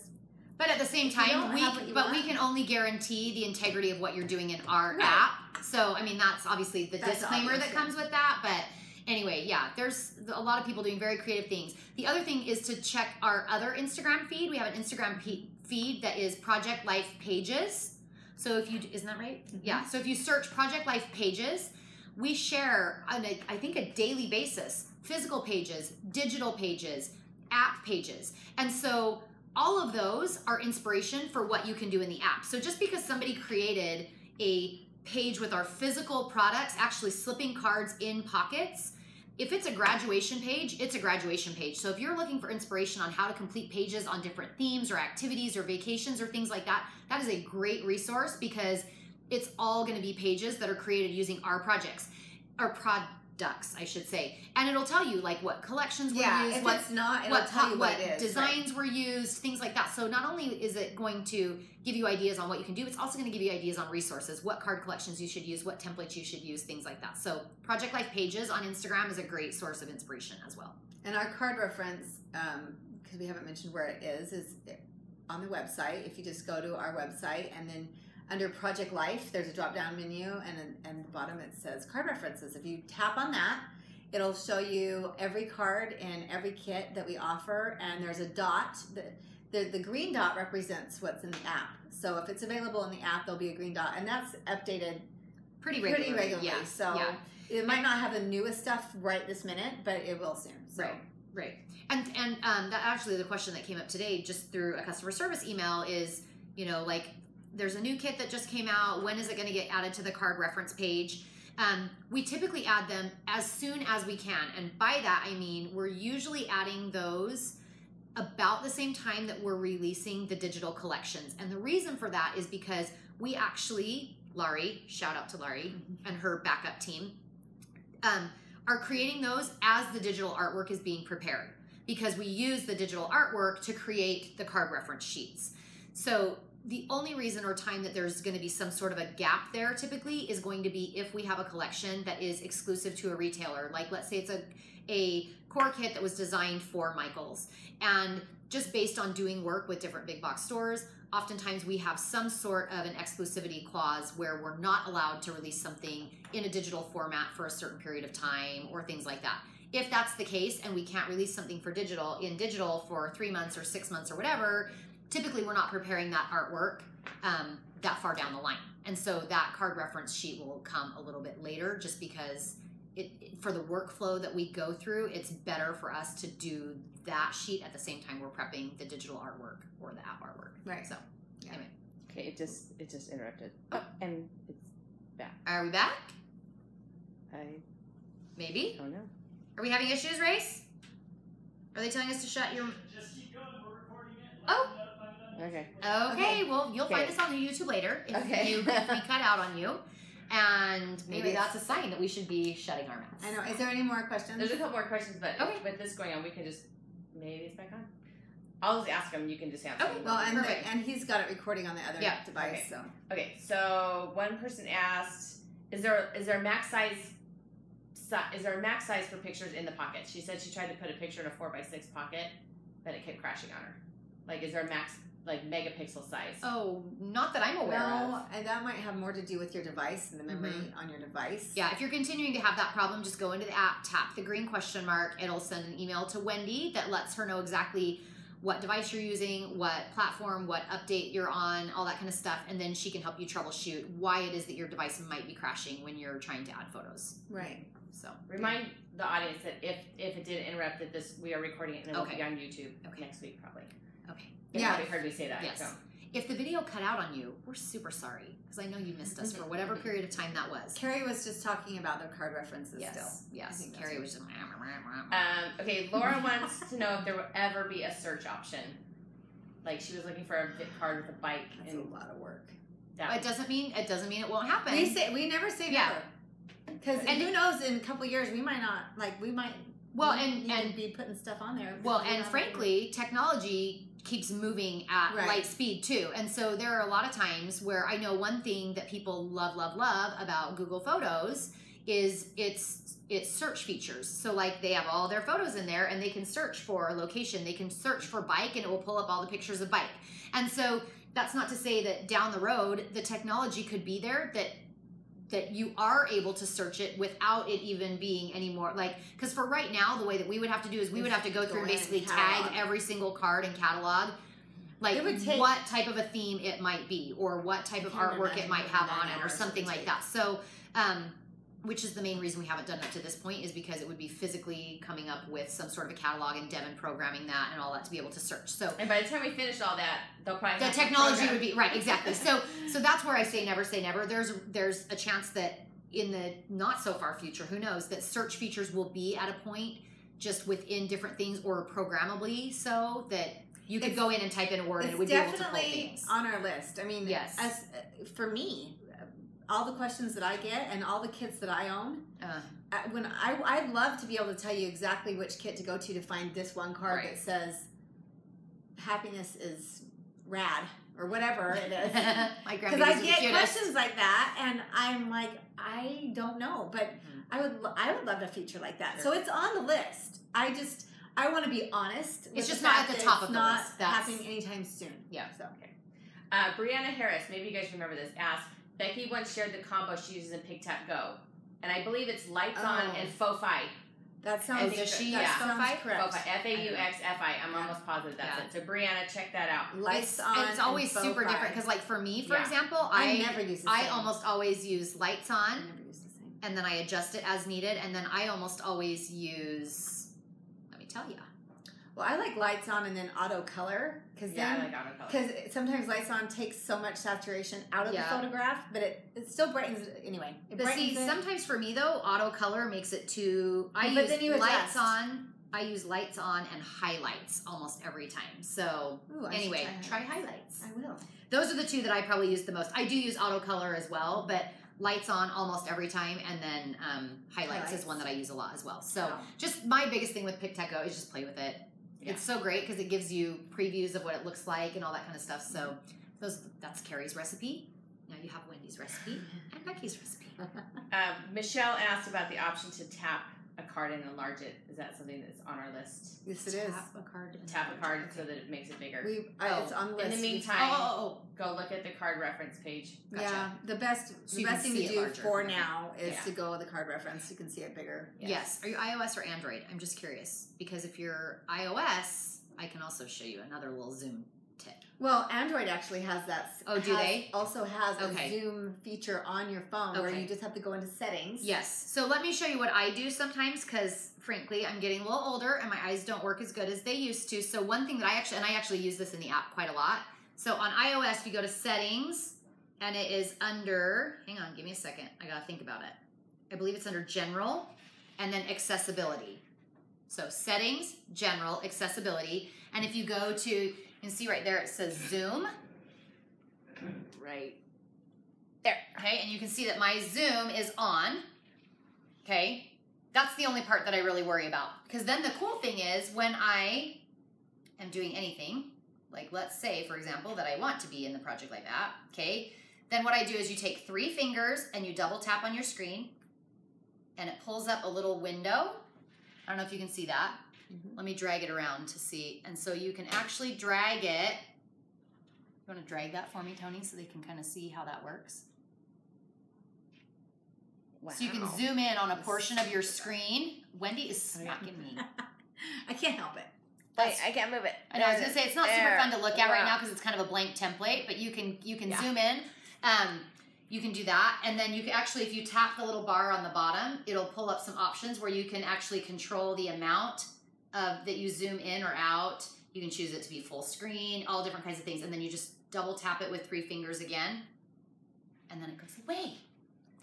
But at the same time, we can only guarantee the integrity of what you're doing in our app. So, I mean, that's obviously the disclaimer that comes with that. But anyway, yeah, there's a lot of people doing very creative things. The other thing is to check our other Instagram feed. We have an Instagram feed that is Project Life Pages. So if you, isn't that right? Mm-hmm. Yeah. So if you search Project Life Pages, we share on I think a daily basis, physical pages, digital pages, app pages. And so all of those are inspiration for what you can do in the app. So just because somebody created a page with our physical products, actually slipping cards in pockets, if it's a graduation page, it's a graduation page. So if you're looking for inspiration on how to complete pages on different themes or activities or vacations or things like that, that is a great resource because it's all going to be pages that are created using our projects, or products, I should say. And it'll tell you like what collections were used, what designs were used, things like that. So not only is it going to give you ideas on what you can do, it's also going to give you ideas on resources, what card collections you should use, what templates you should use, things like that. So Project Life Pages on Instagram is a great source of inspiration as well. And our card reference, because we haven't mentioned where it is on the website. If you just go to our website and then under Project Life, there's a drop-down menu, and at the bottom it says card references. If you tap on that, it'll show you every card in every kit that we offer, and there's a dot. The green dot represents what's in the app. So if it's available in the app, there'll be a green dot, and that's updated pretty regularly. Yeah. So it might not have the newest stuff right this minute, but it will soon. So. Right. And that actually the question that came up today just through a customer service email is, like, there's a new kit that just came out. When is it going to get added to the card reference page? We typically add them as soon as we can. And by that, I mean, we're usually adding those about the same time that we're releasing the digital collections. And the reason for that is because we actually, Laurie, shout out to Laurie and her backup team, are creating those as the digital artwork is being prepared, because we use the digital artwork to create the card reference sheets. So the only reason or time that there's going to be some sort of a gap there typically is going to be if we have a collection that is exclusive to a retailer. Like, let's say it's a core kit that was designed for Michael's, and just based on doing work with different big box stores, oftentimes we have some sort of an exclusivity clause where we're not allowed to release something in a digital format for a certain period of time or things like that. If that's the case and we can't release something for digital for 3 months or 6 months or whatever, typically we're not preparing that artwork that far down the line. And so that card reference sheet will come a little bit later, just because for the workflow that we go through, it's better for us to do that sheet at the same time we're prepping the digital artwork or the app artwork. Right. So, anyway. Okay, it just interrupted. Oh, and it's back. Are we back? Maybe? Oh, no. Are we having issues, Race? Are they telling us to shut your... Just keep going, we're recording it. Oh. Okay. Well, you'll find us on YouTube later if we cut out on you. And maybe that's a sign that we should be shutting our mouths. I know. Is there any more questions? There's a couple more questions, but with this going on, we can just, maybe it's back on. I'll just ask him. You can just answer. Okay. Well, and he's got it recording on the other device. Okay. So one person asked, is there a max size is there a max size for pictures in the pocket? She said she tried to put a picture in a 4x6 pocket, but it kept crashing on her. Like, is there a max, like, megapixel size? Oh, not that I'm aware No, of. and that might have more to do with your device and the memory on your device. Yeah, if you're continuing to have that problem, just go into the app, tap the green question mark. It'll send an email to Wendy that lets her know exactly what device you're using, what platform, what update you're on, all that kind of stuff, and then she can help you troubleshoot why it is that your device might be crashing when you're trying to add photos. Right. So Remind the audience that if it did interrupt, that we are recording it and it will be on YouTube next week probably. Okay. You probably heard me say that. Yes. So. If the video cut out on you, we're super sorry because I know you missed us for whatever period of time that was. Carrie was just talking about their card references still. Yes. Carrie was just. Okay, Laura wants to know if there will ever be a search option. Like she was looking for a card with a bike. That's a lot of work. It doesn't mean it won't happen. We never say never. Because who knows, in a couple of years we might not be putting stuff on there. Well, and frankly, technology keeps moving at light speed too. And so there are a lot of times where I know one thing that people love about Google Photos is its search features. So like they have all their photos in there and they can search for a location. They can search for bike and it will pull up all the pictures of bike. And so that's not to say that down the road the technology could be there that you are able to search it without it even being any more like, because for right now, the way that we would have to do is we would have to go through and basically tag every single card and catalog, like what type of a theme it might be or what type of artwork it might have on it or something like that. So, which is the main reason we haven't done it to this point is because it would be physically coming up with some sort of a catalog and Devin programming that and all that to be able to search. So, and by the time we finish all that, they'll probably the technology would be right, exactly. So that's where I say never say never. There's a chance that in the not so far future, who knows, that search features will be at a point just within different things or programmably so that you could go in and type in a word and it would be able to pull things. It's definitely on our list. I mean, as for me, all the questions that I get and all the kits that I own, when I'd love to be able to tell you exactly which kit to go to find this one card that says happiness is rad or whatever it is. Because I get questions like that and I'm like, I don't know, but I would love a feature like that. So it's on the list. I want to be honest. It's just not at the top of the list. It's not happening anytime soon. Yeah. So Brianna Harris, maybe you guys remember this, asked, Becky once shared the combo she uses in Pick Tap Go. And I believe it's Lights On and Faux-Fi. That sounds correct. Faux-Fi. F-A-U-X-F-I. I'm almost positive that's it. So Brianna, check that out. Lights On. It's always super different because like for me, for example, I never use the same. I almost always use Lights On. I never use the same. And then I adjust it as needed. And then I almost always use, let me tell you. Well, I like Lights On and then Auto Color because I like Auto Color because sometimes Lights On takes so much saturation out of the photograph, but it still brightens it anyway. Sometimes for me though, Auto Color makes it too. I use Lights On and highlights almost every time. So anyway, try highlights. I will. Those are the two that I probably use the most. I do use Auto Color as well, but Lights On almost every time, and then highlights is one that I use a lot as well. So just my biggest thing with Pick Tap Go is just play with it. Yeah. It's so great because it gives you previews of what it looks like and all that kind of stuff. So that's Carrie's recipe. Now you have Wendy's recipe and Becky's recipe. Michelle asked about the option to tap a card and enlarge it. Is that something that's on our list? Yes, it is. Tap a card so that it makes it bigger. It's on the list. In the meantime, go look at the card reference page. Gotcha. Yeah, the best thing to do for now is to go with the card reference. You can see it bigger. Yes. Are you iOS or Android? I'm just curious because if you're iOS, I can also show you another little zoom tip. Well, Android actually has that. Oh, do they? Also has a zoom feature on your phone where you just have to go into settings. Yes. So let me show you what I do sometimes because, frankly, I'm getting a little older and my eyes don't work as good as they used to. So one thing that I actually use this in the app quite a lot. So on iOS, you go to settings and it is under, hang on, give me a second. I got to think about it. I believe it's under general and then accessibility. So settings, general, accessibility. And if you go to, you can see right there, it says zoom. Right there. Okay. And you can see that my zoom is on. Okay. That's the only part that I really worry about. Because then the cool thing is when I am doing anything, like let's say, for example, that I want to be in the project like that. Okay. Then what I do is you take 3 fingers and you double tap on your screen. and it pulls up a little window. I don't know if you can see that. Let me drag it around to see. And so you can actually drag it. You want to drag that for me, Tony, so they can kind of see how that works? Wow. So you can zoom in on a portion of your screen. Wendy is smacking me. I can't help it. I can't move it. I know. I was gonna say it's not super fun to look at right now because it's kind of a blank template, but you can zoom in. You can do that, and then you can actually, if you tap the little bar on the bottom, it'll pull up some options where you can actually control the amount of that you zoom in or out. You can choose it to be full screen, all different kinds of things, and then you just double tap it with 3 fingers again, and then it goes away.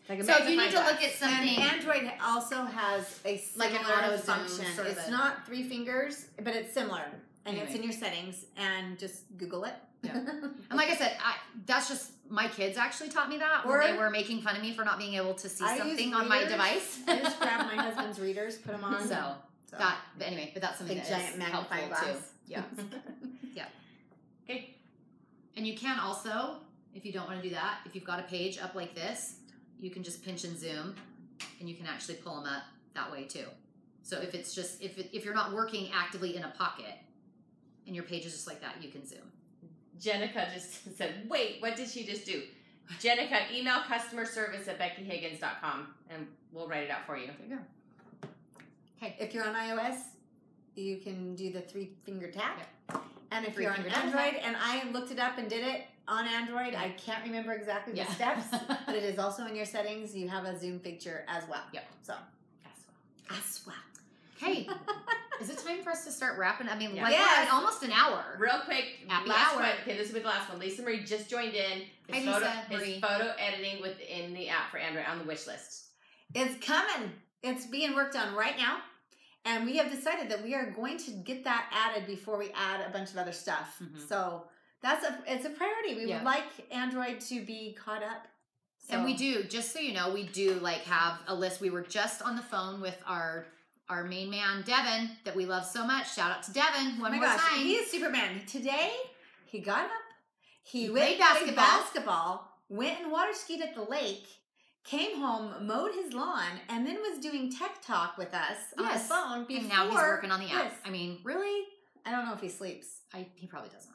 Like so if you need to look at something, and Android also has a like an similar auto function. zoom. It's not 3 fingers, but it's similar, and Anyway. it's in your settings. And just Google it. Yeah. And like I said, that's just my kids actually taught me that when Or- they were making fun of me for not being able to see I something use on my readers. device. I just grab my husband's readers, put them on. So that, but anyway, but that's something Big that giant is magnifying helpful glass. too. Yeah. Yeah. Okay. And you can also, if you don't want to do that, if you've got a page up like this, you can just pinch and zoom, and you can actually pull them up that way too. So if it's just if you're not working actively in a pocket, and your page is just like that, you can zoom. Jenica just said, wait, what did she just do? Jenica, email customer service at beckyhiggins.com, and we'll write it out for you. There you go. Okay. If you're on iOS, you can do the 3-finger tap. And if you're on 3-finger tap. Android, and I looked it up and did it on Android, I can't remember exactly the steps, but it is also in your settings. You have a zoom feature as well. Yep. So, as well. Okay. Is it time for us to start wrapping? I mean, Yeah. like Yes. we're at almost an hour. Real quick, Happy last hour. one. Okay, this will be the last one. Lisa Marie just joined in. Hi, His Lisa Marie. His photo editing within the app for Android on the wish list. It's coming. It's being worked on right now. And we have decided that we are going to get that added before we add a bunch of other stuff. Mhm. So it's a priority. We would like Android to be caught up. So. And we do, just so you know, we do like have a list. We were just on the phone with our main man, Devin, that we love so much. Shout out to Devin one Oh my more gosh, time. he is Superman. Today, he got up, he played went and played basketball. basketball, went and water skied at the lake, came home, mowed his lawn, and then was doing tech talk with us on the Yes. phone before. And now he's working on the app. this. I mean, Really? I don't know if he sleeps. he probably doesn't.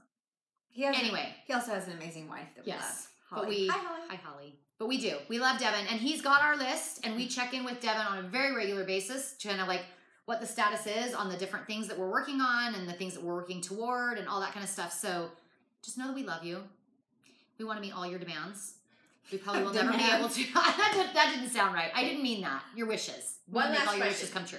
He has Anyway. he also has an amazing wife that we Yes. love. But Holly. Hi, Holly. But we do. We love Devin, and he's got our list, and we check in with Devin on a very regular basis, kind of like what the status is on the different things that we're working on and the things that we're working toward and all that kind of stuff. So just know that we love you. We want to meet all your demands. We probably will never be able to. That didn't sound right. I didn't mean that. Your wishes. We One wanna make last all your question. wishes come true.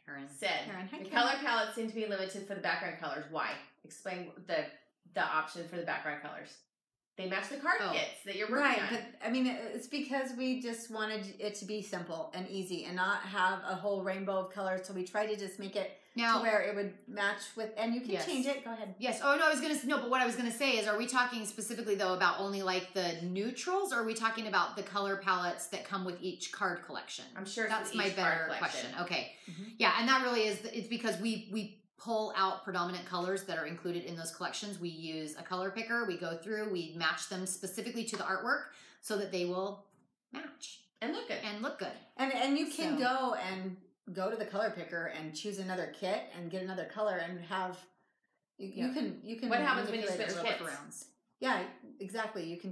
Karen said, Karen. Hi, the Karen. color palettes seem to be limited for the background colors. Why? Explain the option for the background colors. They match the card Oh. kits that you're working Right, on. but I mean, it's because we just wanted it to be simple and easy and not have a whole rainbow of colors. So we tried to just make it Now, to where it would match with, and you can Yes. change it. Go ahead. yes. Oh no, I was gonna no, but what I was gonna say is, are we talking specifically though about only like the neutrals, or are we talking about the color palettes that come with each card collection? I'm sure it's That's with my each card better collection. question. Okay, Mhm. yeah, and that really is. It's because we pull out predominant colors that are included in those collections. We use a color picker. We go through. We match them specifically to the artwork so that they will match And look good. and look good. And you can So- go to the color picker and choose another kit and get another color and have you Yeah. you can What happens when you manipulate switch it. kits? Workarounds. Yeah, exactly. You can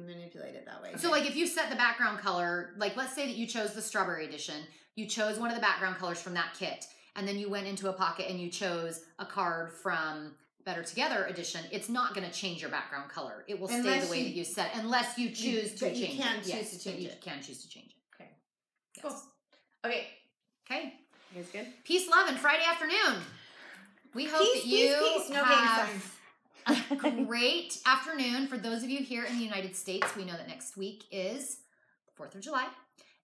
manipulate it that way. So, like, if you set the background color, like, let's say that you chose the strawberry edition, you chose one of the background colors from that kit, and then you went into a pocket and you chose a card from Better Together edition, it's not going to change your background color. It will stay Unless the way you- that you set, unless you choose to but you change can it. choose Yes, to but change you it. can choose to change it. Okay. Yes. Cool. Okay. Okay. You guys good? Peace, love, and Friday afternoon. We hope Peace, that you peace, no gang have signs. a great afternoon. For those of you here in the United States, we know that next week is the 4th of July,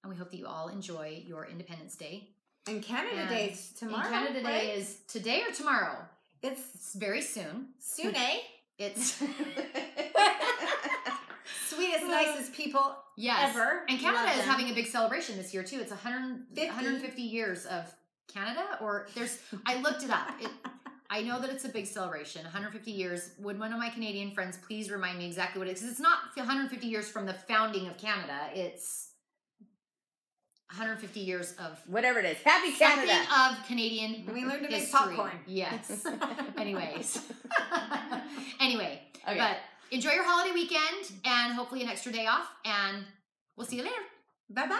and we hope that you all enjoy your Independence Day. And Canada And Day's tomorrow. And Canada right? Day is today or tomorrow? It's It's very soon. soon, eh? It's Sweetest, nicest people yes. ever. And Canada Love is them. having a big celebration this year too. It's 150 years of Canada, or I looked it up. I know that it's a big celebration. 150 years. Would one of my Canadian friends please remind me exactly what it is? Because it's not 150 years from the founding of Canada. It's 150 years of Whatever it is. Happy Canada. something of Canadian We learned to make history. popcorn. Yes. Anyways. Anyway, Okay. but enjoy your holiday weekend and hopefully an extra day off, and we'll see you later. Bye-bye.